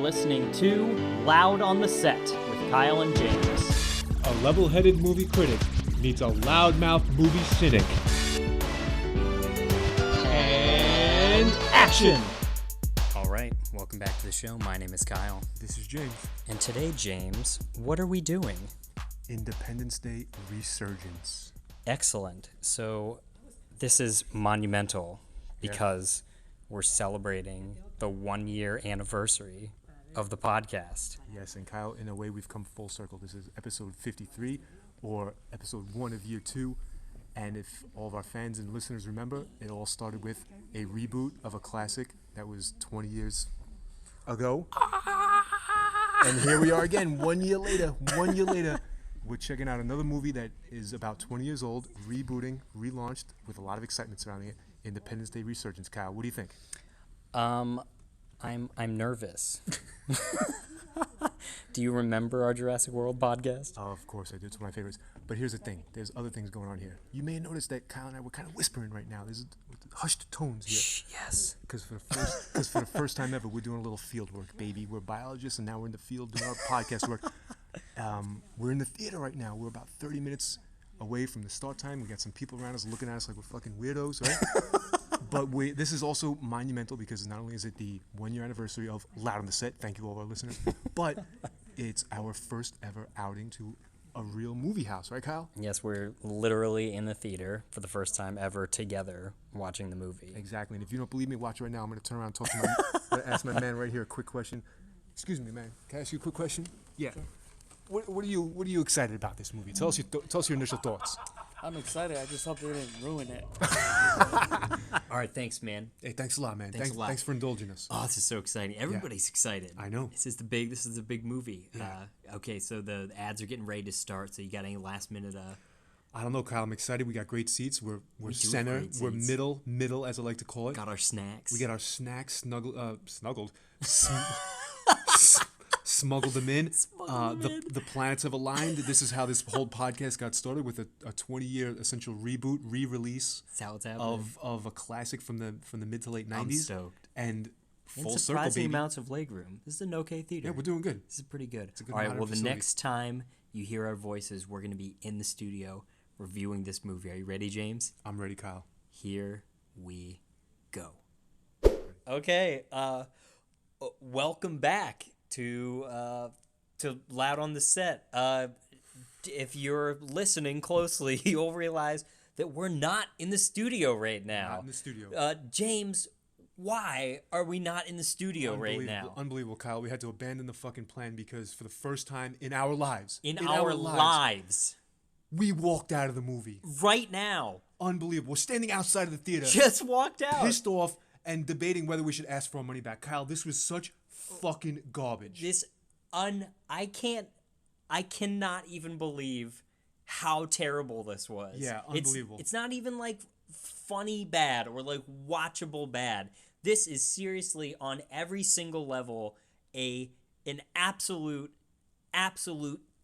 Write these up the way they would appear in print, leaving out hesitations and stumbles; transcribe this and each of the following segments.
listening to Loud on the Set with Kyle and James. A level-headed movie critic meets a loudmouth movie cynic. And action! Alright, welcome back to the show. My name is Kyle. This is James. And today, James, what are we doing? Independence Day Resurgence. Excellent. So, this is monumental because we're celebrating the 1-year anniversary of the podcast. Yes, and Kyle, in a way, we've come full circle. This is episode 53, or episode 1 of year 2. And if all of our fans and listeners remember, it all started with a reboot of a classic that was 20 years ago. And here we are again, 1 year later. We're checking out another movie that is about 20 years old, rebooting, relaunched, with a lot of excitement surrounding it. Independence Day Resurgence. Kyle, what do you think? I'm nervous. Do you remember our Jurassic World podcast? Oh, of course I do. It's one of my favorites. But here's the thing. There's other things going on here. You may notice that Kyle and I were kind of whispering right now. There's hushed tones here. Shh, yes. Because for the first time ever, we're doing a little field work, baby. We're biologists, and now we're in the field doing our podcast work. We're in the theater right now. We're about 30 minutes away from the start time. We got some people around us looking at us like we're fucking weirdos, right? But this is also monumental because not only is it the 1-year anniversary of Loud on the Set, thank you all of our listeners, but it's our first ever outing to a real movie house, right, Kyle? Yes, we're literally in the theater for the first time ever together watching the movie. Exactly, and if you don't believe me, watch right now. I'm going to turn around and talk to I'm going to ask my man right here a quick question. Excuse me, man. Can I ask you a quick question? Yeah. What are you excited about this movie? Tell us your initial thoughts. I'm excited. I just hope they didn't ruin it. All right, thanks, man. Hey, thanks a lot, man. Thanks a lot. Thanks for indulging us. Oh, this is so exciting. Everybody's excited. I know. This is the big movie. Yeah. Okay, so the ads are getting ready to start. So you got any last minute? I don't know, Kyle. I'm excited. We got great seats. We're center. Great We're seats. middle, as I like to call it. Got our snacks. We got our snacks snuggled. Smuggled them in. The planets have aligned. This is how this whole podcast got started, with a 20-year essential reboot, re-release That's how it's happening. of a classic from the mid to late 90s. I'm stoked. And full And circle, surprising baby. amounts of legroom. This is an okay theater. Yeah, we're doing good. This is pretty good. It's a good All right, modern well, the facility. next time you hear our voices, we're going to be in the studio reviewing this movie. Are you ready, James? I'm ready, Kyle. Here we go. Okay, welcome back to Loud on the Set. If you're listening closely, you'll realize that we're not in the studio right now. Not in the studio. James, why are we not in the studio right now? Unbelievable, Kyle. We had to abandon the fucking plan because for the first time in our lives, In our lives. we walked out of the movie. Right now. Unbelievable. We're standing outside of the theater, Just walked out. pissed off, and debating whether we should ask for our money back. Kyle, this was such fucking garbage. I cannot even believe how terrible this was. Yeah, unbelievable. It's not even like funny bad or like watchable bad. This is seriously on every single level an absolute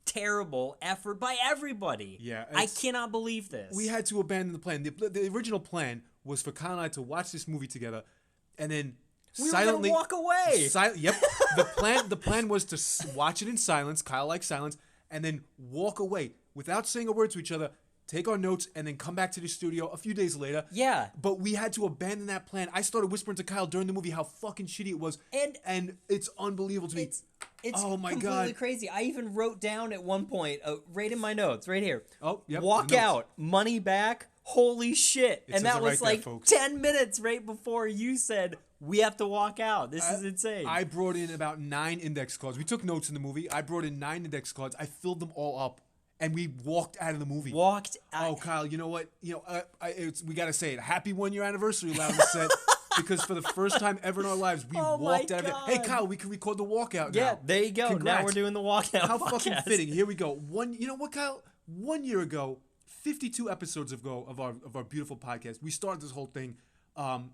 terrible effort by everybody. Yeah, I cannot believe this. We had to abandon the plan. The original plan was for Kyle and I to watch this movie together, and then we silently were gonna walk away. Yep. The plan was to watch it in silence. Kyle likes silence, and then walk away without saying a word to each other. Take our notes and then come back to the studio a few days later. Yeah. But we had to abandon that plan. I started whispering to Kyle during the movie how fucking shitty it was, and it's unbelievable to me. It's oh my completely God. crazy. I even wrote down at one point, right in my notes, right here. Oh, yep, Walk the notes. out, money back. Holy shit! It And says that it was right there, like folks. 10 minutes right before you said we have to walk out. This is insane. I brought in about 9 index cards. We took notes in the movie. I brought in 9 index cards. I filled them all up, and we walked out of the movie. walked out. Oh, Kyle, you know what? We got to say it. Happy 1-year anniversary, Loud on the Set. Because for the first time ever in our lives, we Oh walked my out of it. God. Hey, Kyle, we can record the walkout now. Yeah, there you go. Congrats. Now we're doing the walkout. How fucking podcast. fitting. Here we go. You know what, Kyle? 1 year ago, 52 episodes ago of our beautiful podcast, we started this whole thing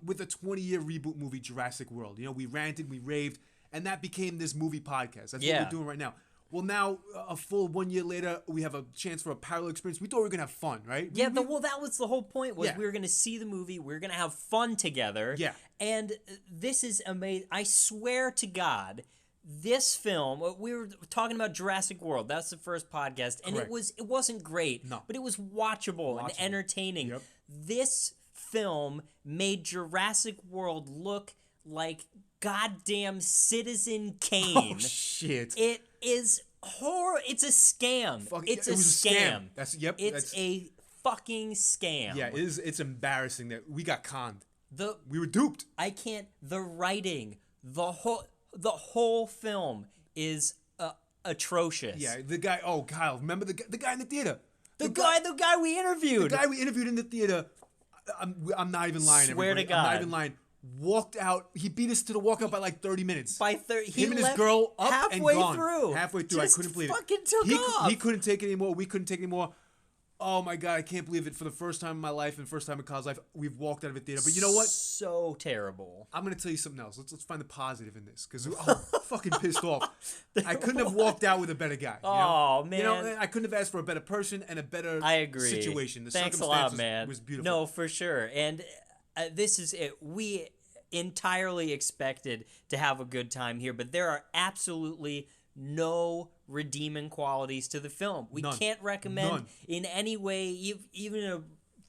with a 20-year reboot movie, Jurassic World. You know, we ranted, we raved, and that became this movie podcast. That's what we're doing right now. Well, now, a full 1 year later, we have a chance for a parallel experience. We thought we were going to have fun, right? Yeah, well, that was the whole point, was Yeah. we were going to see the movie, we were going to have fun together. Yeah. And this is amazing. I swear to God this film, we were talking about Jurassic World. That's the first podcast, and Correct. it wasn't great, No. but it was watchable and entertaining. Yep. This film made Jurassic World look like goddamn Citizen Kane. Oh shit! It is horror. It's a scam. It's it a was scam. That's It's a fucking scam. Yeah, it's embarrassing that we got conned. The We were duped. I can't. The writing, the whole film is atrocious. Yeah, the guy. Oh, Kyle, remember the guy in the theater? The guy we interviewed. The guy we interviewed in the theater. I'm not even lying. Swear to everybody. I'm not God. even lying. Walked out. He beat us to the walkout by like 30 minutes. By 30, he Him and his left girl up halfway and gone. through. Halfway through, Just I couldn't believe it. fucking took off. He couldn't take it anymore. We couldn't take it anymore. Oh my God, I can't believe it. For the first time in my life and first time in Kyle's life, we've walked out of a theater. But you know what? So terrible. I'm gonna tell you something else. Let's find the positive in this because I'm fucking pissed off. I couldn't have walked out with a better guy. Oh, You know, man. I couldn't have asked for a better person and a better I agree. situation. The Thanks a circumstances lot, man. was beautiful. No, for sure. And this is it. We entirely expected to have a good time here, but there are absolutely no redeeming qualities to the film. We None. can't recommend None. in any way, even a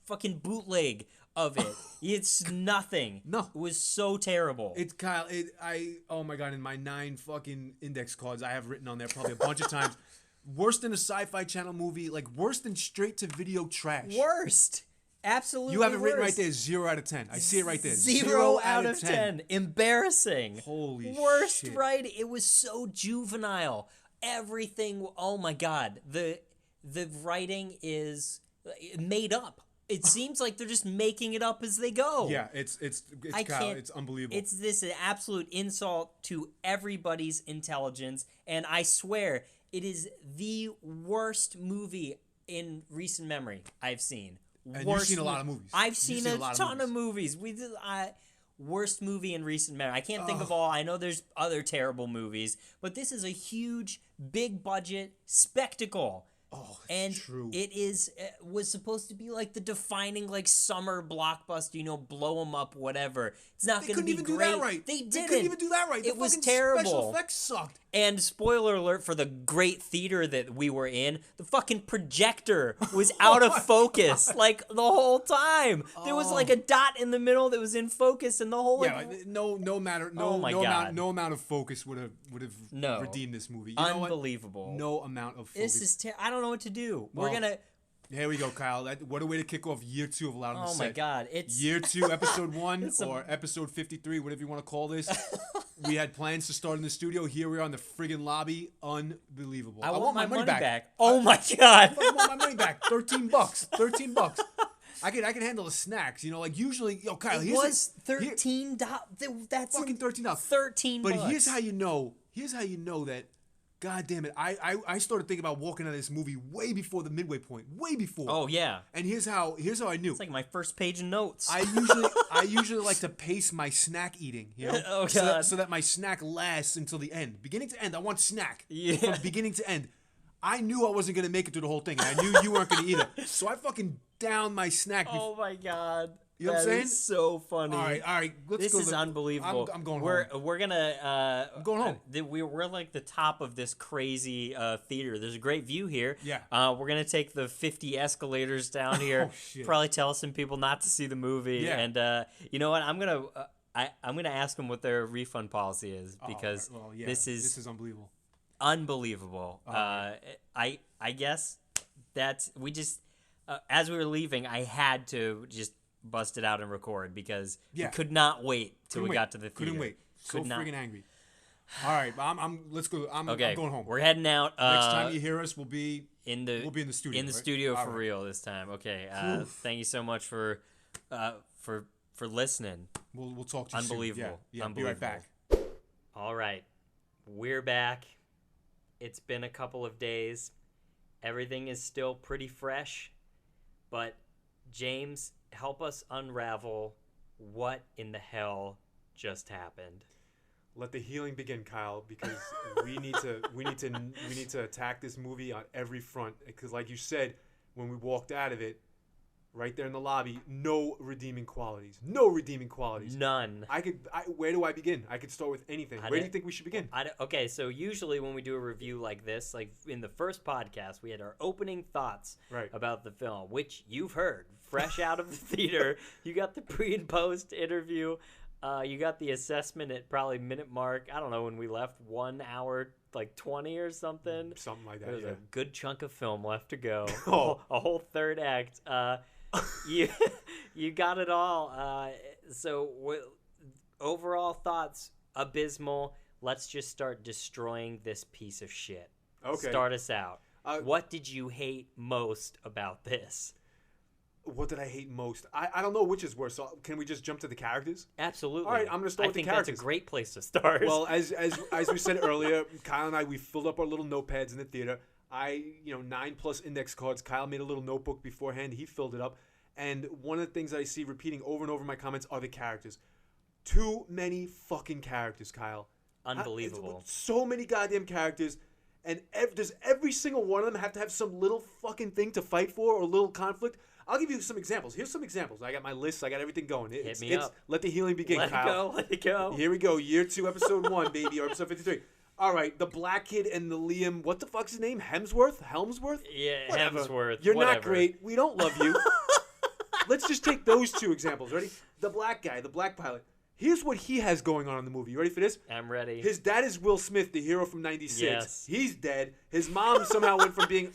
fucking bootleg of it. It's nothing. No. It was so terrible. It's Kyle. Oh my God! In my 9 fucking index cards, I have written on there probably a bunch of times. Worse than a Sci-Fi Channel movie, like worse than straight to video trash. Worst. Absolutely You have it written right worst. there, 0 out of 10. I see it right there. 0 out of 10. Embarrassing. Holy Worst shit. writing. It was so juvenile. Everything. Oh my God. The writing is made up. It seems like they're just making it up as they go. Yeah, it's I Kyle. can't- It's unbelievable. It's this an absolute insult to everybody's intelligence, and I swear it is the worst movie in recent memory I've seen. And Worst you've seen a lot mo- of movies. I've You've seen seen a a lot of ton of movies. Worst movie in recent memory. I can't think of all. I know there's other terrible movies, but this is a huge, big budget spectacle. Oh, it's And true. it was supposed to be like the defining like summer blockbuster, blow them up, whatever. It's not They going to couldn't be even great. do that right. They didn't. couldn't even do that right. It The was fucking terrible. Special effects sucked. And spoiler alert for the great theater that we were in, the fucking projector was out of focus like the whole time. There was like a dot in the middle that was in focus, and the whole Yeah, no Oh my God. no amount of focus would have No. redeemed this movie. You know what? unbelievable. No amount of focus. This is I don't know what to do. Well, We're gonna. Here we go, Kyle. What a way to kick off year 2 of Loud on the Oh Set. my God! It's Year 2, episode 1, It's a- or episode 53, whatever you want to call this. We had plans to start in the studio. Here we are in the friggin' lobby. Unbelievable. I want my money back. Oh my God! I want my money back. $13. $13. I can handle the snacks. Like usually, Kyle. It here's was here- $13. That's fucking $13. $13. But here's how you know. Here's how you know that. God damn it! I started thinking about walking out of this movie way before the midway point. Way before. Oh yeah. And here's how I knew. It's like my first page of notes. I usually like to pace my snack eating, Oh, so God. that my snack lasts until the end, beginning to end. I want snack Yeah. from beginning to end. I knew I wasn't gonna make it through the whole thing, and I knew you weren't gonna either. So I fucking downed my snack. Oh my God. You know what I'm That saying? is so funny. All right. Let's This go. is unbelievable. I'm going we're, home. We're gonna. I'm going home. We're like the top of this crazy theater. There's a great view here. Yeah. We're gonna take the 50 escalators down here. Oh, shit. Probably tell some people not to see the movie. Yeah. And you know what? I'm gonna ask them what their refund policy is because Oh, well, yeah, this this is is unbelievable. unbelievable. I guess that's we just as we were leaving, I had to just bust it out and record because Yeah. we could not wait till Couldn't we wait. got to the theater. Couldn't wait. So Could not. friggin' angry. All right, let's go. I'm Okay, going home. we're heading out. Next time you hear us, we'll be in the we'll be in the studio. in the right? studio All for right. real this time. Okay. Oof. Thank you so much for listening. We'll talk to you Unbelievable. soon. Yeah, Unbelievable. Be right back. All right. We're back. It's been a couple of days. Everything is still pretty fresh. But James, help us unravel what in the hell just happened. Let the healing begin, Kyle, because we need to attack this movie on every front. Because, like you said, when we walked out of it, right there in the lobby. No redeeming qualities. No redeeming qualities. None. Where do I begin? I could start with anything. Where do you think we should begin? Okay, so usually when we do a review like this, like in the first podcast, we had our opening thoughts about the film, which you've heard fresh out of the theater. You got the pre and post interview. You got the assessment at probably minute mark. I don't know when we left, 1 hour, like 20 or something. Something like that. There's yeah. a good chunk of film left to go. Oh. A whole third act. You got it all. Overall thoughts, abysmal. Let's just start destroying this piece of shit. Okay. Start us out. What did you hate most about this? What did I hate most? I don't know which is worse. So can we just jump to the characters? Absolutely. All right, I'm going to start with the characters. I think that's a great place to start. Well, as we said earlier, Kyle and I, we filled up our little notepads in the theater. 9+ index cards. Kyle made a little notebook beforehand. He filled it up. And one of the things that I see repeating over and over in my comments are the characters. Too many fucking characters, Kyle. Unbelievable. So many goddamn characters. And does every single one of them have to have some little fucking thing to fight for or a little conflict? I'll give you some examples. Here's some examples. I got my list. I got everything going. Hit me up. Let the healing begin, Kyle. Let it go. Here we go. Year 2, episode 1, baby, or episode 53. All right, the black kid and the Liam. What the fuck's his name? Helmsworth? Yeah, Whatever. Hemsworth. You're whatever. not great. We don't love you. Let's just take those 2 examples. Ready? The black guy, the black pilot. Here's what he has going on in the movie. You ready for this? I'm ready. His dad is Will Smith, the hero from '96. Yes. He's dead. His mom somehow went from being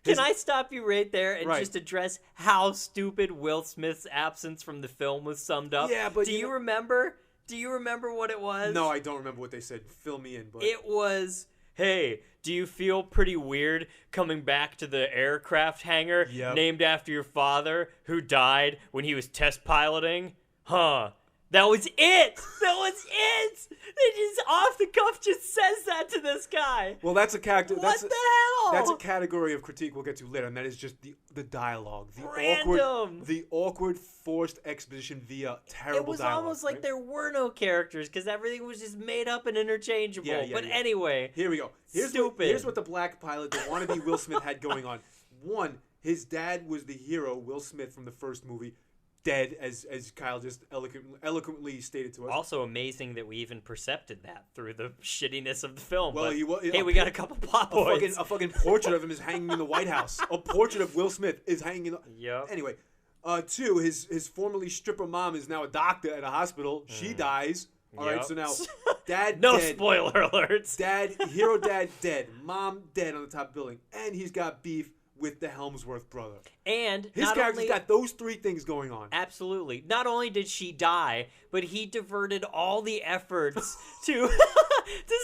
Can I stop you right there and Right. just address how stupid Will Smith's absence from the film was summed up? Yeah, but do you remember? Do you remember what it was? No, I don't remember what they said. Fill me in. But It was, hey, do you feel pretty weird coming back to the aircraft hangar named after your father who died when he was test piloting? Huh. That was it. That was it. They just off the cuff just says that to this guy. Well, that's a character. What the hell? That's a category of critique we'll get to later, and that is just the dialogue, Random. the awkward forced exposition via terrible It was dialogue. almost like right? there were no characters because everything was just made up and interchangeable. But anyway, Here we go. Stupid. Here's what the black pilot, the wannabe Will Smith, had going on. One, his dad was the hero, Will Smith, from the first movie. Dead, as Kyle just eloquently stated to us. also amazing that we even percepted that through the shittiness of the film. Well, but, hey, we got a couple plot points. A fucking portrait of him is hanging in the White House. A portrait of Will Smith is hanging in the... Yep. Anyway, 2, his formerly stripper mom is now a doctor at a hospital. She dies. All right, Yep. so now dad No dead. spoiler alerts. Hero dad dead. Mom dead on the top building. And he's got beef with the Helmsworth brother. And His not character's only, got those 3 things going on. absolutely. Not only did she die, but he diverted all the efforts to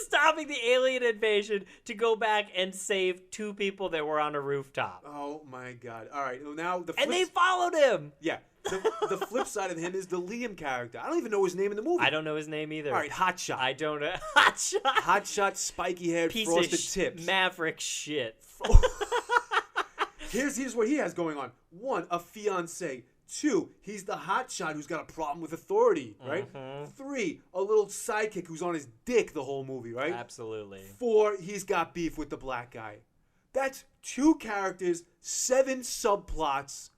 stopping the alien invasion to go back and save 2 people that were on a rooftop. Oh my God! All right, well, now the And they followed him. yeah. The flip side of him is the Liam character. I don't even know his name in the movie. I don't know his name either. All right, Hotshot. I don't know. Hotshot. Hotshot, spiky-haired, Piece frosted of tips. Maverick shit. Here's what he has going on. 1, a fiance. 2, he's the hotshot who's got a problem with authority, right? 3, a little sidekick who's on his dick the whole movie, right? Absolutely. 4, he's got beef with the black guy. That's 2 characters, 7 subplots.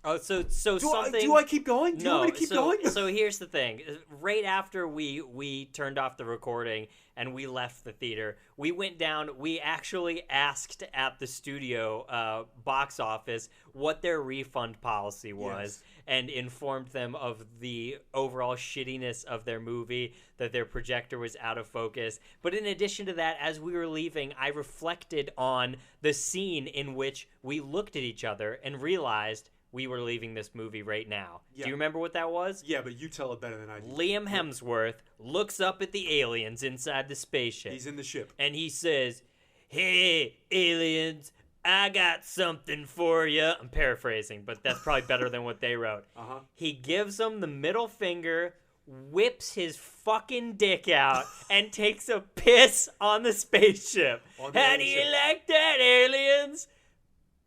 Oh, so Do something. I keep going? Do you want me to keep going? So here's the thing. Right after we turned off the recording and we left the theater, we went down. We actually asked at the studio box office what their refund policy was, and informed them of the overall shittiness of their movie, that their projector was out of focus. But in addition to that, as we were leaving, I reflected on the scene in which we looked at each other and realized we were leaving this movie right now. Yeah. Do you remember what that was? Yeah, but you tell it better than I do. Liam Hemsworth looks up at the aliens inside the spaceship. He's in the ship. And he says, "Hey, aliens, I got something for you." I'm paraphrasing, but that's probably better than what they wrote. Uh-huh. He gives them the middle finger, whips his fucking dick out, and takes a piss on the spaceship. On the How alien do you ship. like that, aliens?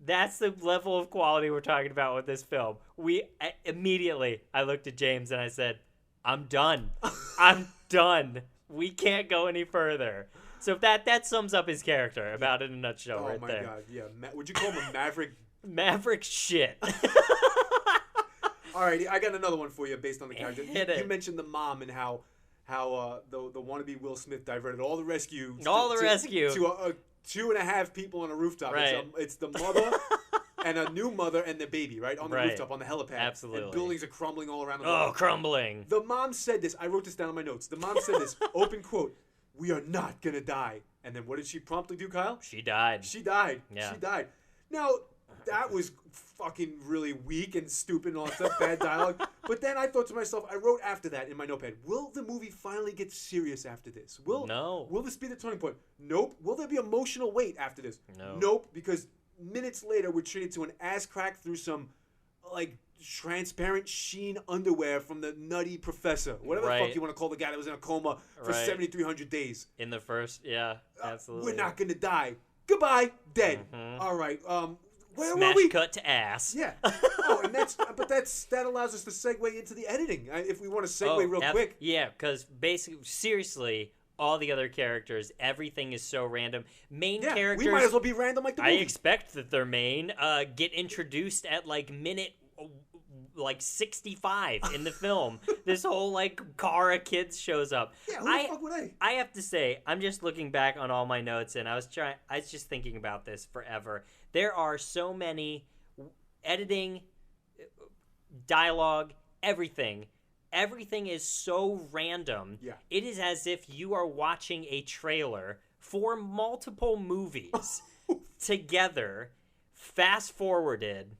That's the level of quality we're talking about with this film. Immediately, I looked at James and I said, I'm done. I'm done. We can't go any further. So that sums up his character about it in a nutshell Oh right my there. God, yeah. Would you call him a maverick? Maverick shit. All right, I got another one for you based on the character. Hit You it. mentioned the mom and how the wannabe Will Smith diverted all the rescue rescue to 2.5 people on a rooftop. Right. It's the mother and a new mother and the baby, right, on the Right. rooftop on the helipad. Absolutely. And buildings are crumbling all around the Oh, crumbling. The mom said this. I wrote this down in my notes. The mom said this. Open quote. "We are not gonna die." And then what did she promptly do, Kyle? She died. She died. Yeah. She died. Now, that was fucking really weak and stupid and all that stuff, bad dialogue. But then I thought to myself, I wrote after that in my notepad, will the movie finally get serious after this? No. Will this be the turning point? Nope. Will there be emotional weight after this? No. Nope, because minutes later we're treated to an ass crack through some, like, transparent sheen underwear from the nutty professor. Whatever the Right. fuck you want to call the guy that was in a coma for Right. 7,300 days. In the first, yeah, absolutely. We're not gonna die. Goodbye, dead. Mhm. All right. Where Smash were we? cut to ass. Yeah. Oh, and that allows us to segue into the editing. If we want to segue real quick. Yeah, because basically, seriously, all the other characters, everything is so random. Main Yeah, characters. we might as well be random like the I movie. expect that they're main. Get introduced at like minute. Like 65 in the film. This whole like car of kids shows up. Yeah, who the fuck were they? I have to say, I'm just looking back on all my notes, and I was just thinking about this forever. There are so many editing, dialogue, everything. Everything is so random. Yeah. It is as if you are watching a trailer for multiple movies together, fast forwarded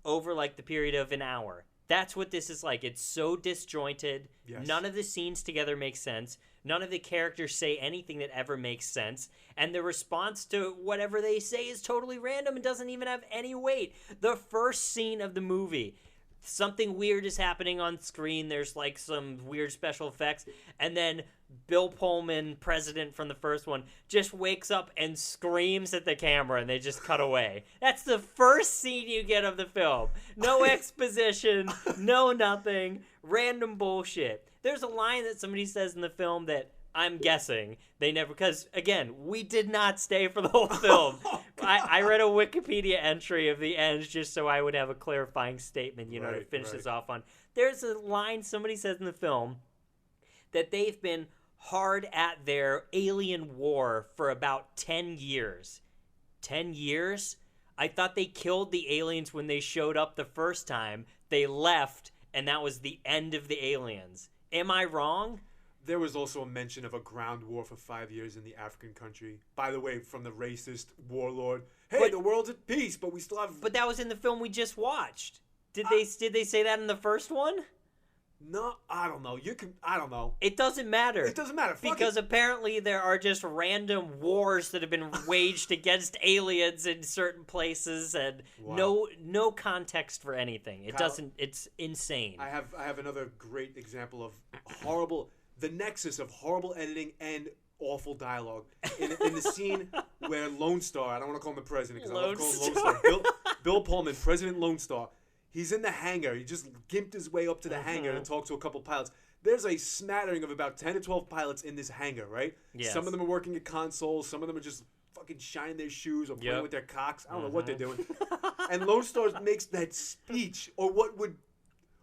over like the period of an hour. That's what this is like. It's so disjointed. Yes. None of the scenes together make sense. None of the characters say anything that ever makes sense. And the response to whatever they say is totally random and doesn't even have any weight. The first scene of the movie, something weird is happening on screen. There's like some weird special effects. And then Bill Pullman, president from the first one, just wakes up and screams at the camera, and they just cut away. That's the first scene you get of the film. No exposition, no nothing, random bullshit. There's a line that somebody says in the film that I'm guessing they never, because again, we did not stay for the whole film. I read a Wikipedia entry of the end just so I would have a clarifying statement, to Right, finish right. this off on. There's a line somebody says in the film that they've been hard at their alien war for about 10 years. 10 years? I thought they killed the aliens when they showed up the first time. They left, and that was the end of the aliens. Am I wrong? There was also a mention of a ground war for 5 years in the African country. By the way, from the racist warlord. Hey, But- the world's at peace, but we still have... But that was in the film we just watched. Did they say that in the first one? No, I don't know. I don't know. It doesn't matter. It doesn't matter. Fuck Because it. apparently there are just random wars that have been waged against aliens in certain places, and Wow. no context for anything. It Kyle, doesn't. It's insane. I have another great example of the nexus of horrible editing and awful dialogue. In the scene where Lone Star, I don't want to call him the president because I love calling him Lone Star. Bill Pullman, President Lone Star, he's in the hangar. He just gimped his way up to the hangar to talk to a couple pilots. There's a smattering of about 10 to 12 pilots in this hangar, right? Yes. Some of them are working at consoles. Some of them are just fucking shining their shoes or playing Yep. with their cocks. I don't know what they're doing. And Lone Star makes that speech, or what would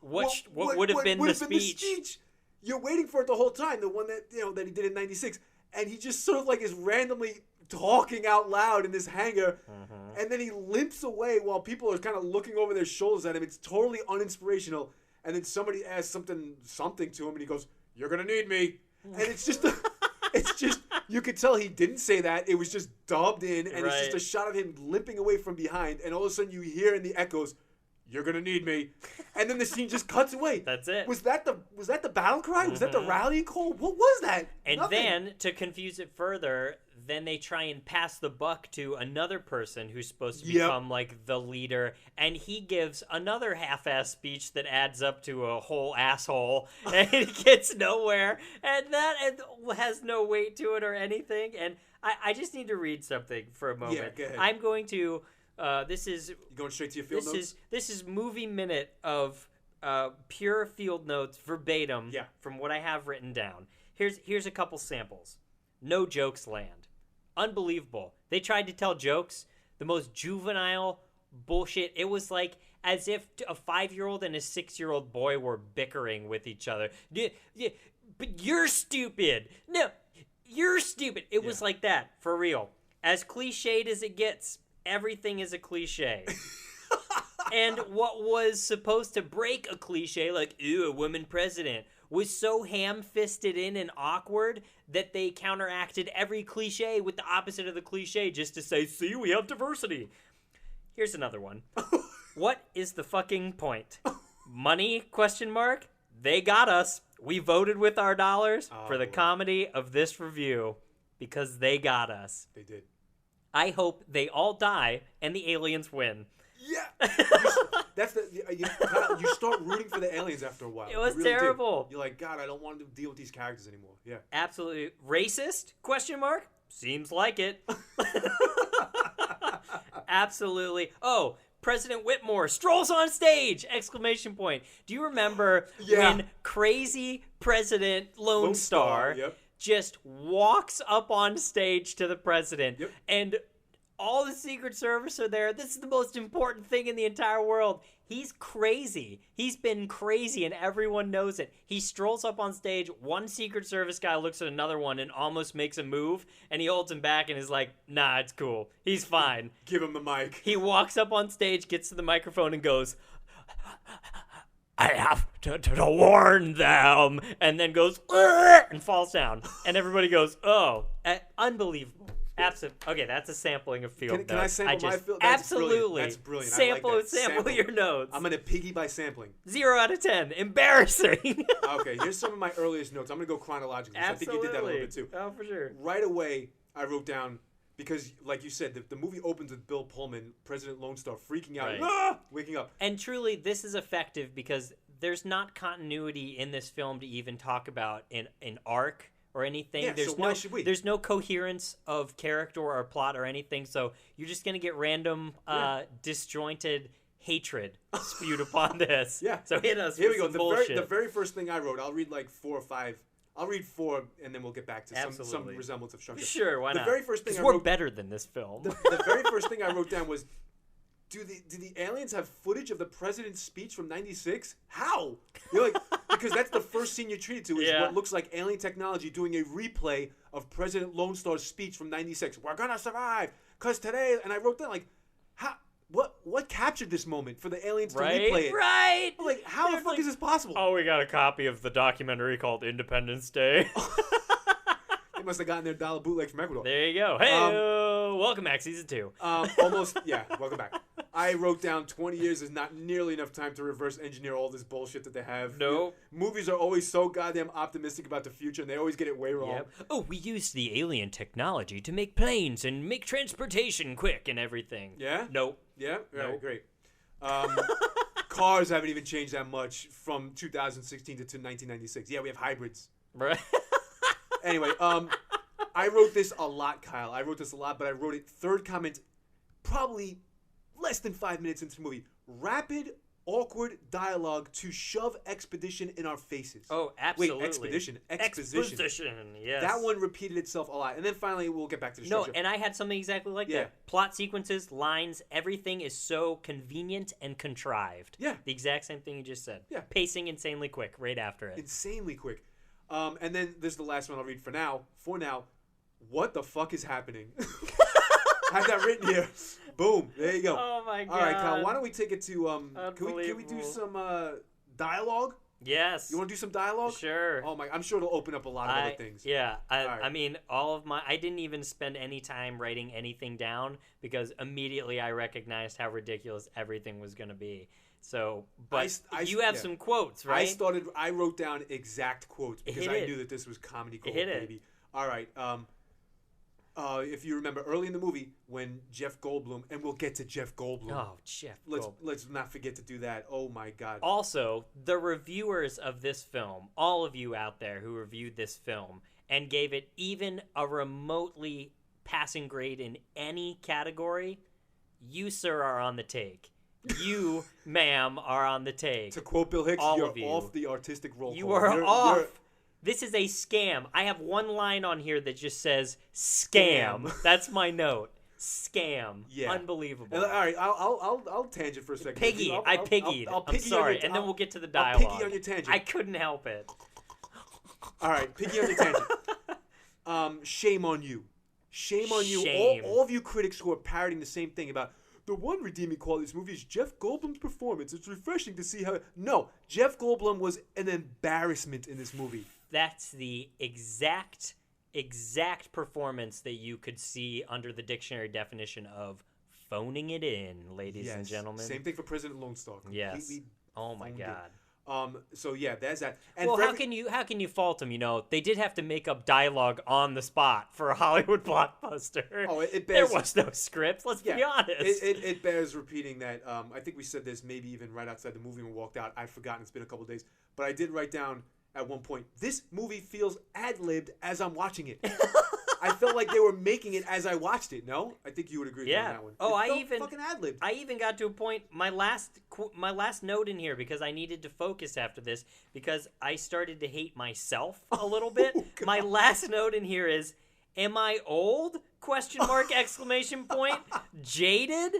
What would have been the speech? You're waiting for it the whole time. The one that that he did in '96, and he just sort of like is randomly talking out loud in this hangar, and then he limps away while people are kind of looking over their shoulders at him. It's totally uninspirational. And then somebody asks something to him, and he goes, "You're gonna need me." And it's just, you could tell he didn't say that. It was just dubbed in, and it's just Right. a shot of him limping away from behind, and all of a sudden you hear in the echoes, "You're gonna need me," and then the scene just cuts away. That's it. Was that the battle cry? Was that the rallying call? What was that? And Nothing. then, to confuse it further, then they try and pass the buck to another person who's supposed to Yep. become, like, the leader, and he gives another half-ass speech that adds up to a whole asshole, and it gets nowhere, and that has no weight to it or anything, and I just need to read something for a moment. go ahead. I'm going to, this is... You going straight to your field notes? This is movie minute of pure field notes verbatim Yeah. from what I have written down. Here's a couple samples. No Jokes Land. Unbelievable. They tried to tell jokes. The most juvenile bullshit. It was like as if a 5-year-old and a 6-year-old boy were bickering with each other. Yeah, but you're stupid. No, you're stupid. It was like that, for real. As cliched as it gets, everything is a cliche. And what was supposed to break a cliche, like, ew, a woman president, was so ham-fisted in and awkward that they counteracted every cliche with the opposite of the cliche just to say, see, we have diversity. Here's another one. What is the fucking point? Money, ? They got us. We voted with our dollars for the comedy of this review because they got us. They did. I hope they all die and the aliens win. Yeah. You start rooting for the aliens after a while. It was really terrible. You're like, God, I don't want to deal with these characters anymore. Yeah. Absolutely. Racist? ? Seems like it. Absolutely. Oh, President Whitmore strolls on stage! ! Do you remember when crazy President Lone Star just walks up on stage to the president and all the Secret Service are there? This is the most important thing in the entire world. He's crazy. He's been crazy and everyone knows it. He strolls up on stage. One Secret Service guy looks at another one and almost makes a move and he holds him back and is like, nah, it's cool. He's fine. Give him the mic. He walks up on stage, gets to the microphone and goes, I have to warn them, and then goes, and falls down. And everybody goes, oh, unbelievable. Absolutely. Okay, that's a sampling of field notes. Can I sample my field? Absolutely. That's brilliant. Sample, I like that. sample your notes. I'm going to piggy by sampling. 0 out of 10. Embarrassing. Okay, here's some of my earliest notes. I'm going to go chronologically. So I think you did that a little bit too. Oh, for sure. Right away, I wrote down, because like you said, the movie opens with Bill Pullman, President Lone Star, freaking out, waking up. And truly, this is effective because there's not continuity in this film to even talk about an arc or anything. Yeah, so why should we? There's no coherence of character or plot or anything, so you're just going to get random, disjointed hatred spewed upon this. Yeah. So hit us Here with we go. some bullshit. The very first thing I wrote, I'll read like 4 or 5. I'll read 4, and then we'll get back to some Absolutely. resemblance of structure. Sure, why not? The very first thing I we're wrote, better than this film. the very first thing I wrote down was, do the aliens have footage of the president's speech from '96? How? You're like, because that's the first scene you're treated to is what looks like alien technology doing a replay of President Lone Star's speech from '96. We're gonna survive, cause today. And I wrote down like, how? What captured this moment for the aliens to replay it? Right. I'm like, how the fuck is this possible? Oh, we got a copy of the documentary called Independence Day. They must have gotten their dollar bootleg from Ecuador. There you go. Hey, welcome back, season 2. Almost, welcome back. I wrote down 20 years is not nearly enough time to reverse engineer all this bullshit that they have. No. Movies are always so goddamn optimistic about the future, and they always get it way wrong. Yep. Oh, we used the alien technology to make planes and make transportation quick and everything. Yeah? Nope. Yeah? Right, Nope. great. Cars haven't even changed that much from 2016 to 1996. Yeah, we have hybrids. Right. Anyway, I wrote this a lot, Kyle. I wrote this a lot, but I wrote it, third comment, probably less than 5 minutes into the movie. Rapid, awkward dialogue to shove expedition in our faces. Oh, absolutely. Wait, expedition. Exposition, yes. That one repeated itself a lot. And then finally, we'll get back to the No, structure. and I had something exactly like that. Plot sequences, lines, everything is so convenient and contrived. Yeah. The exact same thing you just said. Yeah. Pacing insanely quick right after it. Insanely quick. And then this is the last one I'll read for now. What the fuck is happening? I have that written here. Boom. There you go. Oh my god. All right, Kyle, why don't we take it to can we do some dialogue? Yes. You want to do some dialogue? Sure. Oh my, I'm sure it'll open up a lot of other things. Yeah. right. I mean, I didn't even spend any time writing anything down because immediately I recognized how ridiculous everything was going to be. So, but you have some quotes, right? I wrote down exact quotes because I knew that this was comedy gold, baby. All right. If you remember early in the movie when Jeff Goldblum, and we'll get to Jeff Goldblum. Oh, Jeff Goldblum. Let's not forget to do that. Oh my God. Also, the reviewers of this film, all of you out there who reviewed this film and gave it even a remotely passing grade in any category, you, sir, are on the take. You, ma'am, are on the take. To quote Bill Hicks, you're of you. off the artistic roll. You are off. This is a scam. I have one line on here that just says scam. That's my note. scam. Yeah. Unbelievable. And, all right, I'll tangent for a second. Piggy. I'll I piggied. I'll I'm piggy sorry. on your, And then we'll get to the I'll dialogue. piggy on your tangent. I couldn't help it. All right, piggy on your tangent. Shame on you. Shame on you. Shame. All of you critics who are parroting the same thing about the one redeeming quality of this movie is Jeff Goldblum's performance. It's refreshing to see how... No, Jeff Goldblum was an embarrassment in this movie. That's the exact performance that you could see under the dictionary definition of phoning it in, ladies and gentlemen. Same thing for President Lone Star. Yes. Completely Oh my phoned God. it. So yeah, that's that. And Well, for how can you fault them? You know, they did have to make up dialogue on the spot for a Hollywood blockbuster. Oh, it there bears, was no script. Let's be honest. It bears repeating that. I think we said this maybe even right outside the movie when we walked out. I've forgotten. It's been a couple days, but I did write down at one point. This movie feels ad-libbed as I'm watching it. I felt like they were making it as I watched it. No, I think you would agree with me on that one. Oh, it felt fucking ad-libbed. I even got to a point. My last note in here, because I needed to focus after this, because I started to hate myself a little bit. My last note in here is, "Am I old?" ? Exclamation point. Jaded? ?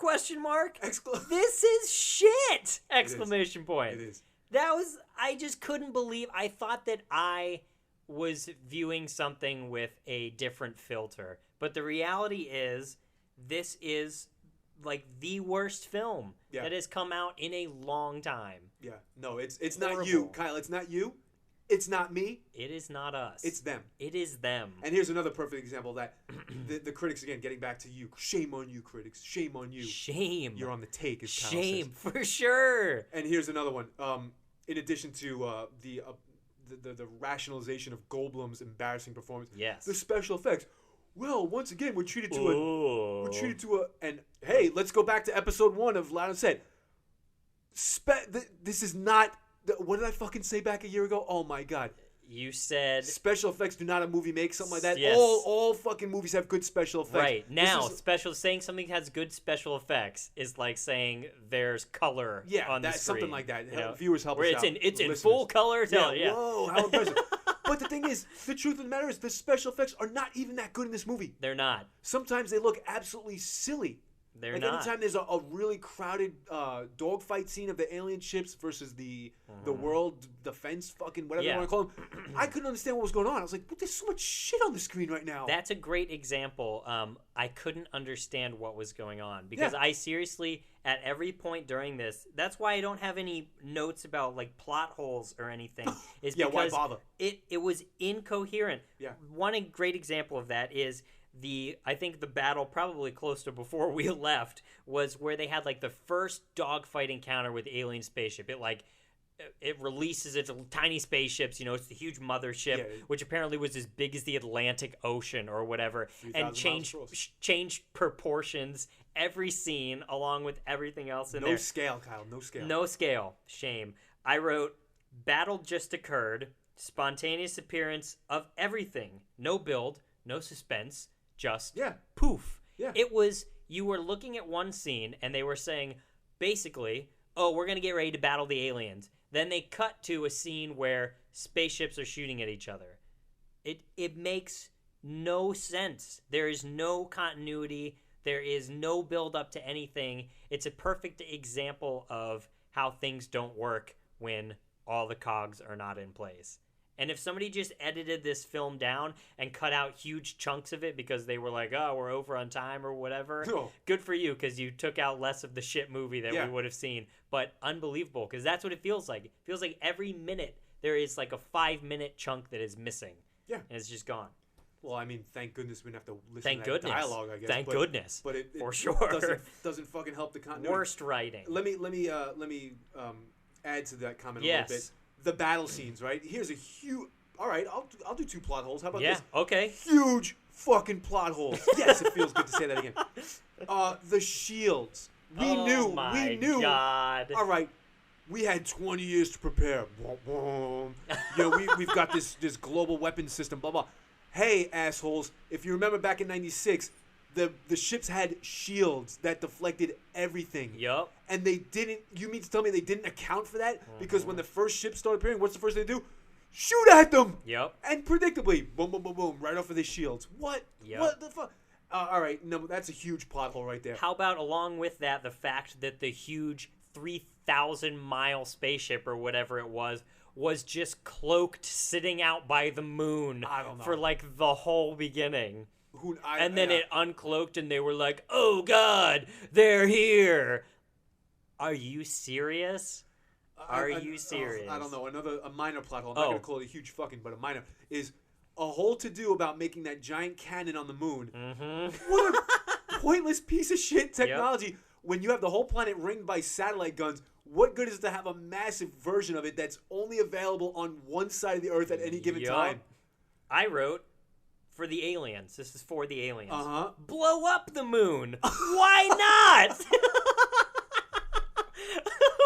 This is shit! Exclamation point. It is. That was. I just couldn't believe. I thought that I was viewing something with a different filter, but the reality is this is like the worst film that has come out in a long time. Yeah, no, it's not you, Kyle. It's not you. It's not me. It is not us. It's them. It is them. And here's another perfect example of that. the critics, again, getting back to you. Shame on you, critics. Shame on you. Shame. You're on the take, as Kyle Shame, says. for sure. And here's another one. In addition to the rationalization of Goldblum's embarrassing performance, the special effects. Well, once again, we're treated to a. And hey, let's go back to episode 1 of Loud and Set. This is not. What did I fucking say back a year ago? Oh my God. You said special effects do not a movie make, something like that. Yes. All fucking movies have good special effects. Right. Now, saying something has good special effects is like saying there's color on the screen. Something like that. You know? Viewers help us out. It's in full color. Yeah. Whoa, how impressive. But the thing is, the truth of the matter is the special effects are not even that good in this movie. They're not. Sometimes they look absolutely silly. They're like not. anytime there's a really crowded dogfight scene of the alien ships versus the world defense fucking whatever you want to call them, I couldn't understand what was going on. I was like, there's so much shit on the screen right now. That's a great example. I couldn't understand what was going on because I seriously, at every point during this, that's why I don't have any notes about like plot holes or anything. Is because why bother? It was incoherent. Yeah. One great example of that is I think the battle probably close to before we left was where they had like the first dogfight encounter with alien spaceship. It releases its tiny spaceships, it's the huge mothership, which apparently was as big as the Atlantic Ocean or whatever, and changed proportions every scene along with everything else in there. No scale, Kyle. No scale. No scale. Shame. I wrote, battle just occurred, spontaneous appearance of everything. No build, no suspense. Just poof. Yeah. It was, you were looking at one scene and they were saying, basically, oh, we're going to get ready to battle the aliens. Then they cut to a scene where spaceships are shooting at each other. It makes no sense. There is no continuity. There is no build up to anything. It's a perfect example of how things don't work when all the cogs are not in place. And if somebody just edited this film down and cut out huge chunks of it because they were like, oh, we're over on time or whatever, good for you because you took out less of the shit movie that we would have seen. But unbelievable because that's what it feels like. It feels like every minute there is like a 5-minute chunk that is missing. Yeah. And it's just gone. Well, I mean, thank goodness we didn't have to listen to that dialogue, I guess. Thank goodness. But it for sure doesn't fucking help the continuity. Worst writing. Let me add to that comment a little bit. The battle scenes, right? Here's a huge... All right, I'll do 2 plot holes. How about this? Yeah, okay. Huge fucking plot holes. Yes, it feels good to say that again. The shields. We knew. God. All right, we had 20 years to prepare. We've got this global weapons system, blah, blah. Hey, assholes, if you remember back in 96... The ships had shields that deflected everything. Yup. And they didn't... You mean to tell me they didn't account for that? Because when the first ships started appearing, what's the first thing they do? Shoot at them! Yep. And predictably, boom, boom, boom, boom, right off of the shields. What? Yep. What the fuck? All right, no, that's a huge plot hole right there. How about along with that, the fact that the huge 3,000-mile spaceship or whatever it was just cloaked, sitting out by the moon I don't know. for like the whole beginning. And then it uncloaked, and they were like, "Oh God, they're here." Are you serious? Are you serious? I don't know. A minor plot hole. I'm not going to call it a huge fucking, but a minor is a whole to-do about making that giant cannon on the moon. Mm-hmm. What a pointless piece of shit technology. When you have the whole planet ringed by satellite guns, what good is it to have a massive version of it that's only available on one side of the Earth at any given time? I wrote for the aliens. This is for the aliens. Uh-huh. Blow up the moon. Why not?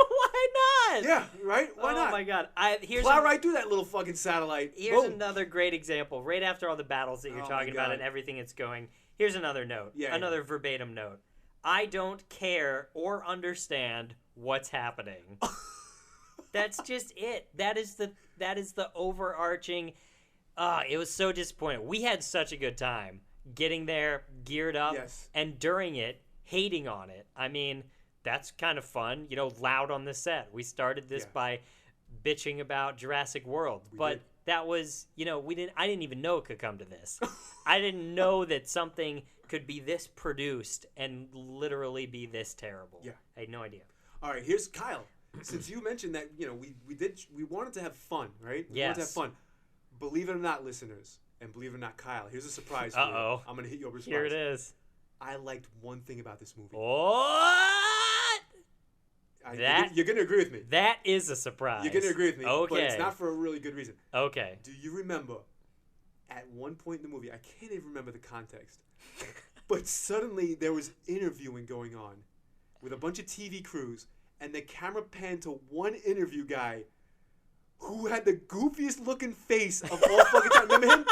Why not? Yeah, right? Why not? Oh my God! Plow right through that little fucking satellite. Here's Boom. another great example. Right after all the battles that you're talking about and everything that's going, here's another note. Another verbatim note. I don't care or understand what's happening. That's just it. That is the overarching. It was so disappointing. We had such a good time getting there, geared up, and during it, hating on it. I mean, that's kind of fun. Loud on the set. We started this by bitching about Jurassic World, but that was, I didn't even know it could come to this. I didn't know that something could be this produced and literally be this terrible. Yeah. I had no idea. All right, here's Kyle. Since you mentioned that, we wanted to have fun, right? We wanted to have fun. Believe it or not, listeners, and believe it or not, Kyle, here's a surprise for you. I'm going to hit you over the Here it is. I liked one thing about this movie. What? You're going to agree with me. That is a surprise. You're going to agree with me. Okay. But it's not for a really good reason. Okay. Do you remember at one point in the movie, I can't even remember the context, but suddenly there was interviewing going on with a bunch of TV crews, and the camera panned to one interview guy who had the goofiest looking face of all fucking time. Remember him?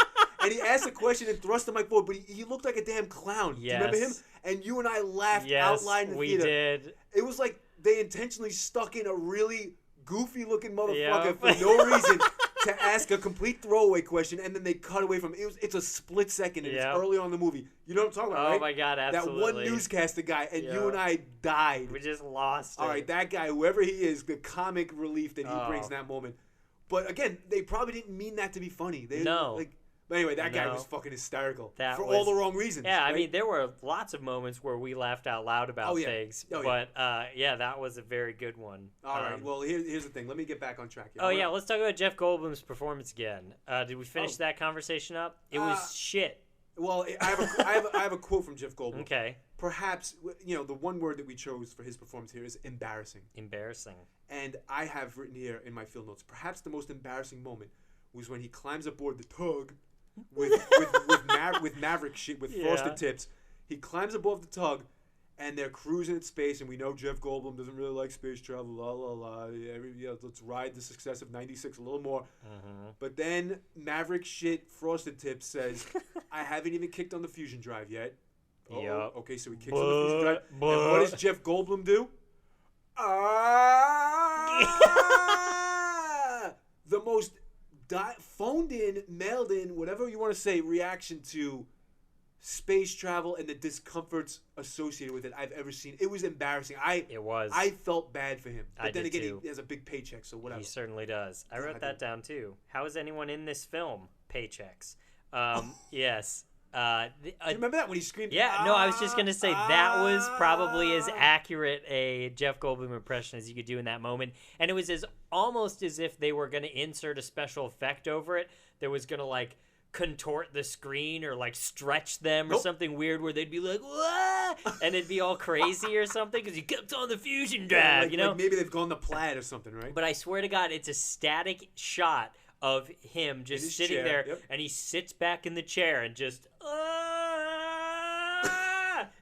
And he asked a question and thrust the mic forward, but he looked like a damn clown. Yes. Do you remember him? And you and I laughed out loud in the theater. Yes, we did. It was like they intentionally stuck in a really goofy looking motherfucker for no reason to ask a complete throwaway question, and then they cut away from it. It's a split second, and it's early on in the movie. You know what I'm talking about, right? Oh my God, absolutely. That one newscaster guy, and you and I died. We just lost it. All right, that guy, whoever he is, the comic relief that he brings in that moment. But again, they probably didn't mean that to be funny. But anyway, that guy was fucking hysterical all the wrong reasons. Yeah, right? I mean, there were lots of moments where we laughed out loud about things. But that was a very good one. All right, well, here's the thing. Let me get back on track here. Let's talk about Jeff Goldblum's performance again. Did we finish that conversation up? It was shit. Well, I have a quote from Jeff Goldblum. Okay. Perhaps, the one word that we chose for his performance here is embarrassing. Embarrassing. And I have written here in my field notes, perhaps the most embarrassing moment was when he climbs aboard the tug with Maverick shit, with frosted tips. He climbs aboard the tug, and they're cruising in space, and we know Jeff Goldblum doesn't really like space travel, la la la. Let's ride the success of 96 a little more. But then Maverick shit, frosted tips says, I haven't even kicked on the fusion drive yet. Okay, so he kicks on the fusion drive. And what does Jeff Goldblum do? The most phoned in, mailed in, whatever you want to say, reaction to space travel and the discomforts associated with it I've ever seen. It was embarrassing. I felt bad for him. But then again, he has a big paycheck, so whatever. He certainly does. I wrote that down too. How is anyone in this film? Paychecks. Yes. Do you remember that when he screamed? Yeah, no, I was just going to say that was probably as accurate a Jeff Goldblum impression as you could do in that moment. And it was almost as if they were going to insert a special effect over it that was going to contort the screen or stretch them or something weird where they'd be like, "What?" and it'd be all crazy or something because he kept on the fusion drive, Like maybe they've gone to plaid or something, right? But I swear to God, it's a static shot of him just sitting there, and he sits back in the chair and just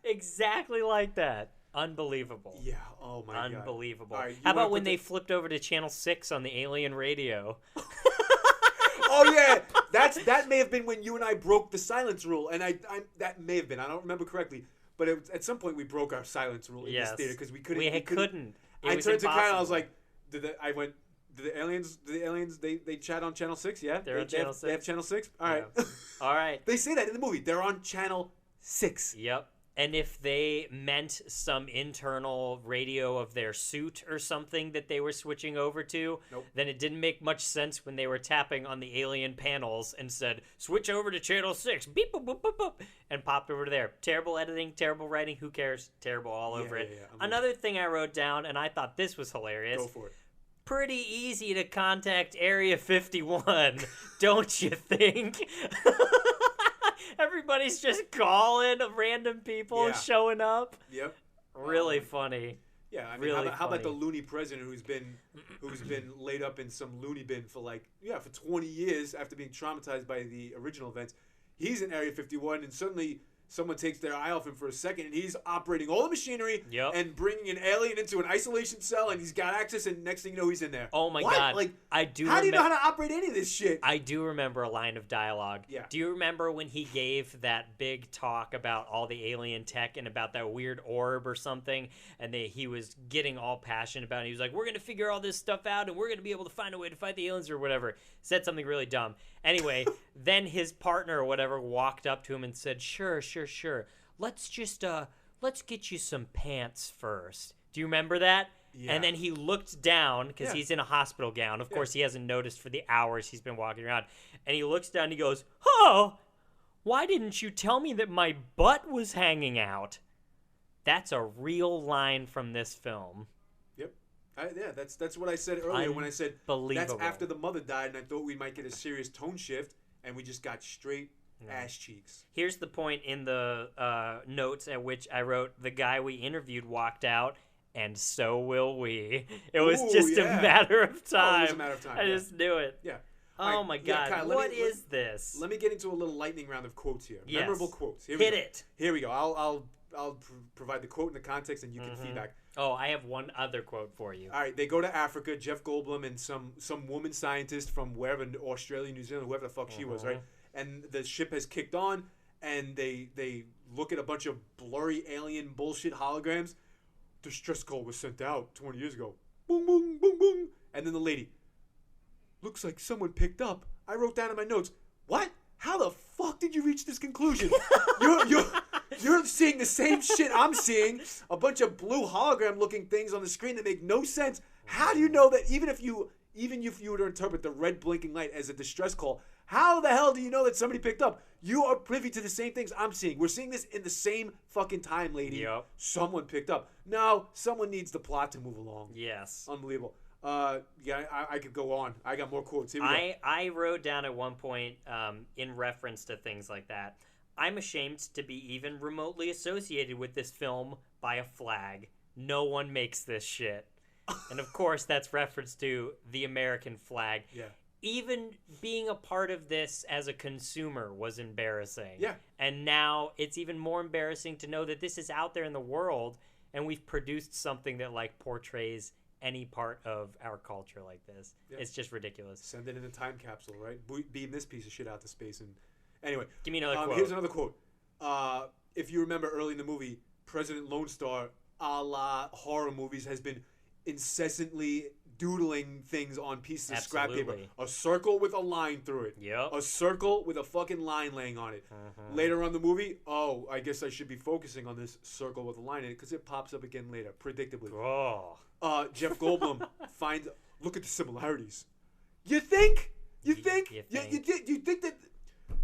exactly like that. Unbelievable. Yeah. Oh my God. Unbelievable. Right, how about when they flipped over to channel 6 on the alien radio? Oh yeah, that may have been when you and I broke the silence rule, and I that may have been. I don't remember correctly, but at some point we broke our silence rule in this theater because we couldn't. We couldn't. I turned to Kyle and I was like, "Do the aliens? They chat on channel 6? Yeah, they're on channel 6. They have channel 6. All right, all right. They say that in the movie. They're on channel 6. Yep. And if they meant some internal radio of their suit or something that they were switching over to, Nope. then it didn't make much sense when they were tapping on the alien panels and said, switch over to channel 6, beep, boop, boop, boop, boop, and popped over to there. Terrible editing, terrible writing, who cares? Terrible all over it. Another thing I wrote down, and I thought this was hilarious. Go for it. Pretty easy to contact Area 51, don't you think? Everybody's just calling random people Yeah. showing up. Yep. Really funny. Yeah, I mean, Really how about the funny. loony president who's been laid up in some loony bin for for 20 years after being traumatized by the original events? He's in Area 51, and suddenly someone takes their eye off him for a second, and he's operating all the machinery Yep. and bringing an alien into an isolation cell, and he's got access, and next thing you know, he's in there. Oh my What? God. Like, I do how do you know how to operate any of this shit? I do remember a line of dialogue. Yeah. Do you remember when he gave that big talk about all the alien tech and about that weird orb or something? And he was getting all passionate about it. He was like, we're going to figure all this stuff out and we're going to be able to find a way to fight the aliens or whatever. Said something really dumb. Anyway, then his partner or whatever walked up to him and said, sure. Let's get you some pants first. Do you remember that? Yeah. And then he looked down because Yeah. he's in a hospital gown. Of course, he hasn't noticed for the hours he's been walking around. And he looks down and he goes, oh, why didn't you tell me that my butt was hanging out? That's a real line from this film. Yep. That's what I said earlier when I said that's Unbelievable. after the mother died, and I thought we might get a serious tone shift, and we just got straight ass cheeks. Here's the point in the notes at which I wrote, the guy we interviewed walked out, and so will we. It was Ooh, just yeah. a matter of time. Oh, it was a matter of time, I yeah. just knew it. Yeah. Oh All right, my yeah, God, Kyle, what is this? Let me get into a little lightning round of quotes here. Yes. Memorable quotes. Here we Hit go. it. Here we go. I'll provide the quote and the context, and you can feedback. Oh, I have one other quote for you. All right, they go to Africa. Jeff Goldblum and some woman scientist from wherever, Australia, New Zealand, whoever the fuck she was, right? And the ship has kicked on, and they look at a bunch of blurry alien bullshit holograms. Distress call was sent out 20 years ago. Boom, boom, boom, boom. And then the lady, looks like someone picked up. I wrote down in my notes, what? How the fuck did you reach this conclusion? You're seeing the same shit I'm seeing. A bunch of blue hologram-looking things on the screen that make no sense. How do you know that even if you were to interpret the red blinking light as a distress call, how the hell do you know that somebody picked up? You are privy to the same things I'm seeing. We're seeing this in the same fucking time, lady. Yep. Someone picked up. No, someone needs the plot to move along. Yes. Unbelievable. Yeah, I could go on. I got more quotes. Here we go. I wrote down at one point, in reference to things like that, I'm ashamed to be even remotely associated with this film by a flag. No one makes this shit. And of course, that's reference to the American flag. Yeah. Even being a part of this as a consumer was embarrassing. Yeah. And now it's even more embarrassing to know that this is out there in the world and we've produced something that like portrays any part of our culture like this. Yeah. It's just ridiculous. Send it in a time capsule, right? Beam this piece of shit out to space. And anyway, Give me another quote. Here's another quote. If you remember early in the movie, President Lone Star, a la horror movies, has been incessantly doodling things on pieces of scrap paper. Absolutely. A circle with a line through it. Yep. A circle with a fucking line laying on it. Later on in the movie, I guess I should be focusing on this circle with a line in it because it pops up again later, predictably. Oh. Jeff Goldblum look at the similarities. You think You you think. think that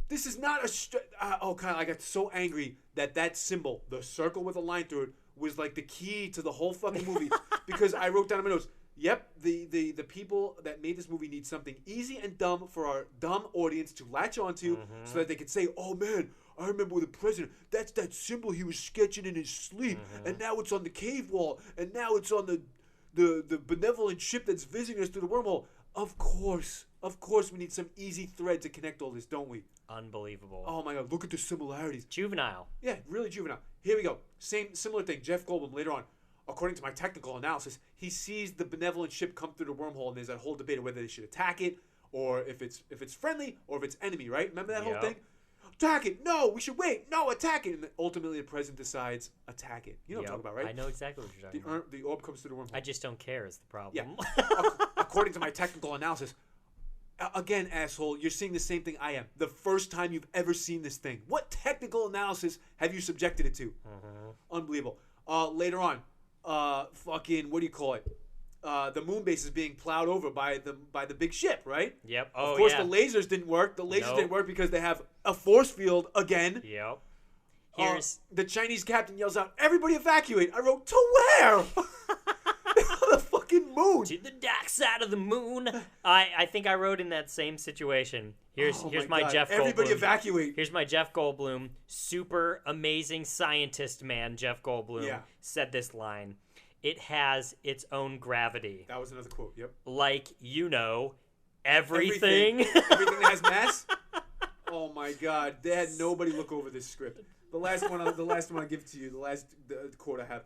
this is not a Kyle, I got so angry that symbol, the circle with a line through it, was like the key to the whole fucking movie because I wrote down in my notes, yep, the people that made this movie need something easy and dumb for our dumb audience to latch onto so that they could say, oh man, I remember with the president, that's that symbol he was sketching in his sleep, and now it's on the cave wall, and now it's on the benevolent ship that's visiting us through the wormhole. Of course we need some easy thread to connect all this, don't we? Unbelievable. Oh my god, look at the similarities. Juvenile. Yeah, really juvenile. Here we go. Similar thing. Jeff Goldblum later on, according to my technical analysis, he sees the benevolent ship come through the wormhole, and there's that whole debate of whether they should attack it or if it's friendly or if it's enemy, right? Remember that whole Yep. thing? Attack it! No, we should wait! No, attack it! And then ultimately the president decides, attack it. You know what I'm talking about, right? I know exactly what you're talking about. The orb comes through the wormhole. I just don't care is the problem. Yeah. According to my technical analysis, Again, asshole, you're seeing the same thing I am. The first time you've ever seen this thing. What technical analysis have you subjected it to? Unbelievable. Later on, fucking, what do you call it? The moon base is being plowed over by the big ship, right? Yep. Of course, the lasers didn't work. The lasers didn't work because they have a force field again. Yep. Here's the Chinese captain yells out, "Everybody evacuate!" I wrote, "To where?" The fucking moon. to the dark side of the moon. I think I wrote in that same situation. Here's my God. Jeff Goldblum. Everybody evacuate. Here's my Jeff Goldblum, super amazing scientist man. Jeff Goldblum said this line. It has its own gravity. That was another quote. Yep. Like, everything. Everything that has mass. Oh my God! They had nobody look over this script. The last one I give to you. The quote I have.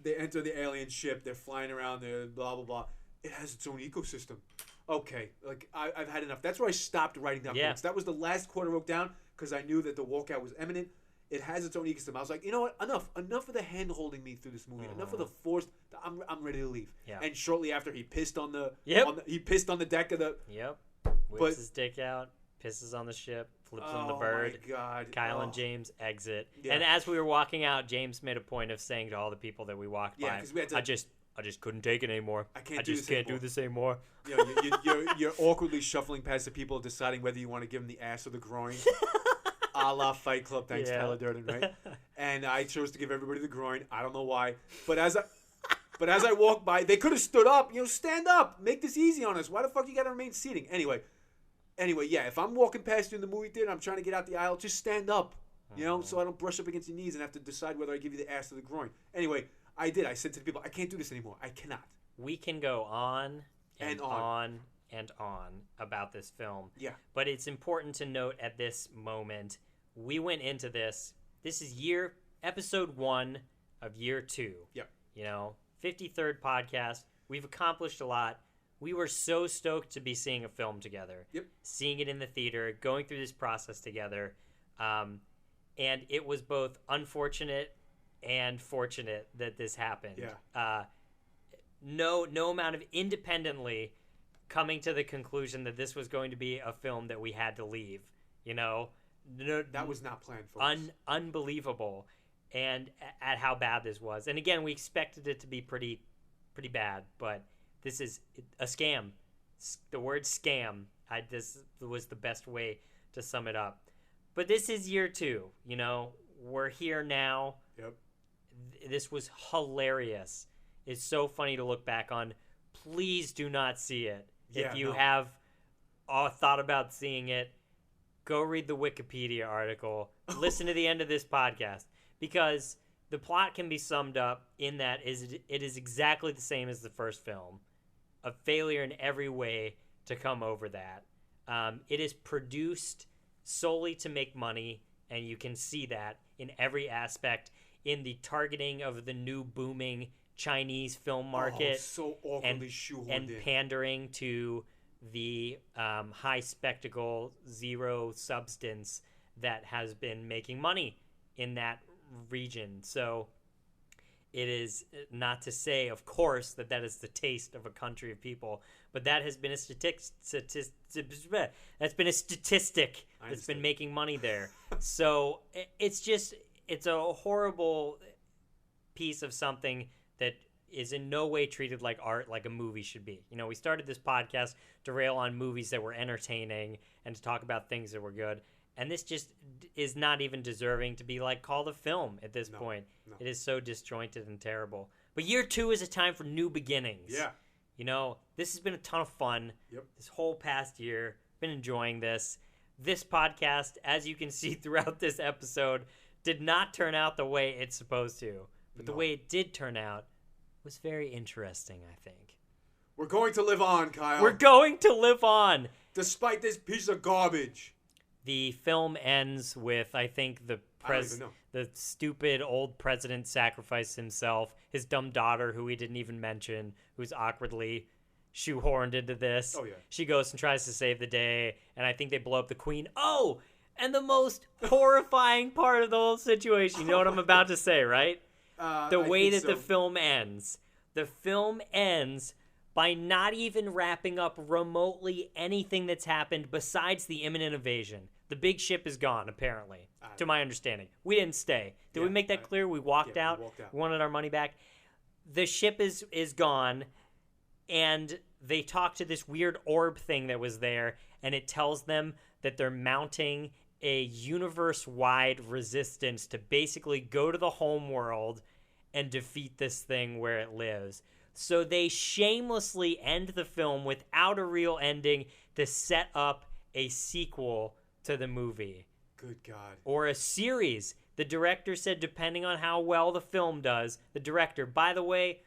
They enter the alien ship. They're flying around. They're blah blah blah. It has its own ecosystem. Okay, like I've had enough. That's where I stopped writing down quotes. That was the last quote I wrote down because I knew that the walkout was imminent. It has its own ecosystem. I was like, you know what? Enough of the hand holding me through this movie. Enough of the forced. I'm ready to leave. Yeah. And shortly after, he pissed on the. he pissed on the deck of the. Yep. Whips his dick out. Pisses on the ship, flips on the bird. Oh my God! Kyle and James exit, and as we were walking out, James made a point of saying to all the people that we walked by, because we had to, I just couldn't take it anymore. I can't do this anymore. You know, you're awkwardly shuffling past the people, deciding whether you want to give them the ass or the groin, a la Fight Club. Thanks, Tyler Durden, right? And I chose to give everybody the groin. I don't know why, but as I walked by, they could have stood up. Stand up. Make this easy on us. Why the fuck you got to remain seating? Anyway, yeah, if I'm walking past you in the movie theater and I'm trying to get out the aisle, just stand up, so I don't brush up against your knees and have to decide whether I give you the ass or the groin. Anyway, I did. I said to the people, I can't do this anymore. I cannot. We can go on and on about this film. Yeah. But it's important to note at this moment, we went into this. This is episode 1 of year 2. Yep. 53rd podcast. We've accomplished a lot. We were so stoked to be seeing a film together. Yep. Seeing it in the theater, going through this process together. And it was both unfortunate and fortunate that this happened. Yeah. No amount of independently coming to the conclusion that this was going to be a film that we had to leave. That was not planned for us. Unbelievable. And at how bad this was. And again, we expected it to be pretty bad, but this is a scam. The word scam, this was the best way to sum it up. But this is year 2, We're here now. Yep. This was hilarious. It's so funny to look back on. Please do not see it. If you have thought about seeing it, go read the Wikipedia article. Listen to the end of this podcast. Because the plot can be summed up in that it is exactly the same as the first film. A failure in every way to come over that. It is produced solely to make money, and you can see that in every aspect in the targeting of the new booming Chinese film market. So awkwardly shoehorned and in. pandering to the high spectacle, zero substance that has been making money in that region. So it is not to say, of course, that is the taste of a country of people, but that has been a statistic that's been making money there. So it's a horrible piece of something that is in no way treated like art, like a movie should be. We started this podcast to rail on movies that were entertaining and to talk about things that were good. And this just is not even deserving to be called a film at this point. No. It is so disjointed and terrible. But year 2 is a time for new beginnings. Yeah. This has been a ton of fun. Yep. This whole past year, been enjoying this. This podcast, as you can see throughout this episode, did not turn out the way it's supposed to. But the way it did turn out was very interesting, I think. We're going to live on, Kyle. We're going to live on. Despite this piece of garbage. The film ends with, I think, the stupid old president sacrificed himself, his dumb daughter, who he didn't even mention, who's awkwardly shoehorned into this. Oh, yeah. She goes and tries to save the day, and I think they blow up the queen. Oh, and the most horrifying part of the whole situation, you know what I'm about to say, right? The way that the film ends. The film ends by not even wrapping up remotely anything that's happened besides the imminent invasion. The big ship is gone, apparently, to my understanding. We didn't stay. Did we make that clear? We walked out. We walked out. We wanted our money back. The ship is gone, and they talk to this weird orb thing that was there, and it tells them that they're mounting a universe-wide resistance to basically go to the home world and defeat this thing where it lives. So they shamelessly end the film without a real ending to set up a sequel to the movie. Good God. Or a series. The director said depending on how well the film does, the director, by the way,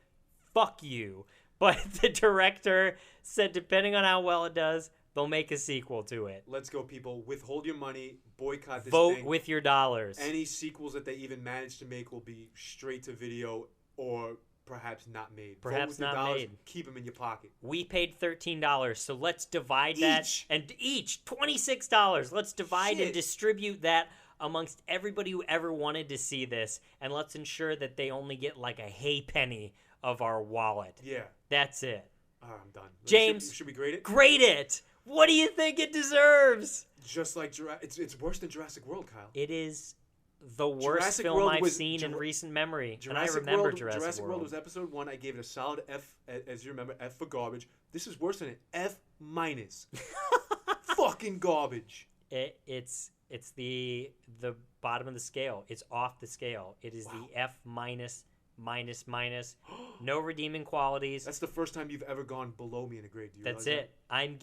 fuck you. But the director said depending on how well it does, they'll make a sequel to it. Let's go, people. Withhold your money. Boycott this Vote thing. with your dollars. Any sequels that they even manage to make will be straight to video or perhaps not made. Perhaps Vote with your not dollars. made. Keep them in your pocket. We paid $13, so let's divide that. Each. And each, $26. Let's divide and Shit. distribute that amongst everybody who ever wanted to see this. And let's ensure that they only get like a hay penny of our wallet. Yeah. That's it. I'm done. James. Should we grade it? Grade it! What do you think it deserves? Just like it's worse than Jurassic World, Kyle. It is the worst Jurassic film World I've was- seen in Jura- recent memory. And I Jurassic remember World, Jurassic World. was episode 1. I gave it a solid F, as you remember, F for garbage. This is worse than an F minus. Fucking garbage. It's the bottom of the scale. It's off the scale. It is the F minus. No redeeming qualities. That's the first time you've ever gone below me in a grade. Do you That's realize it. I'm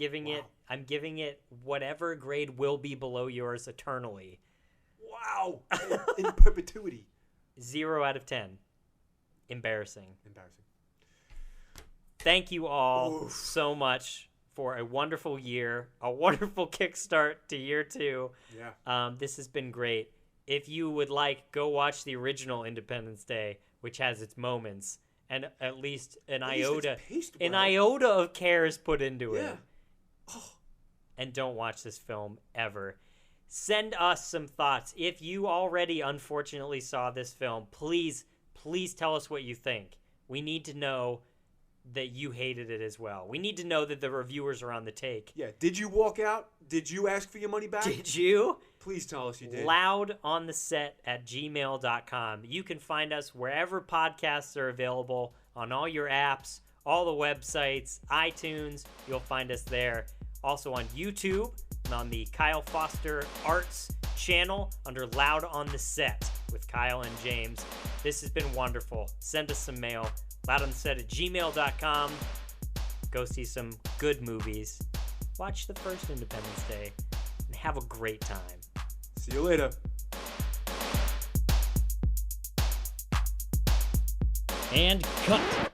giving it whatever grade will be below yours eternally. that? Wow. in perpetuity. 0 out of 10. Embarrassing. Embarrassing. Thank you all Oof. so much for a wonderful year, a wonderful kickstart to year 2. Yeah. This has been great. If you would like, go watch the original Independence Day, which has its moments, and at least an At least it's iota, paced an well. iota of care is put into Yeah. it. And don't watch this film ever. Send us some thoughts. If you already unfortunately saw this film, please tell us what you think. We need to know that you hated it as well. We need to know that the reviewers are on the take. Yeah. Did you walk out? Did you ask for your money back? Did you? Please tell us you did. loudontheset@gmail.com. You can find us wherever podcasts are available, on all your apps, all the websites, iTunes. You'll find us there. Also on YouTube and on the Kyle Foster Arts channel under Loud on the Set with Kyle and James. This has been wonderful. Send us some mail. loudontheset@gmail.com. Go see some good movies. Watch the first Independence Day and have a great time. See you later. And cut.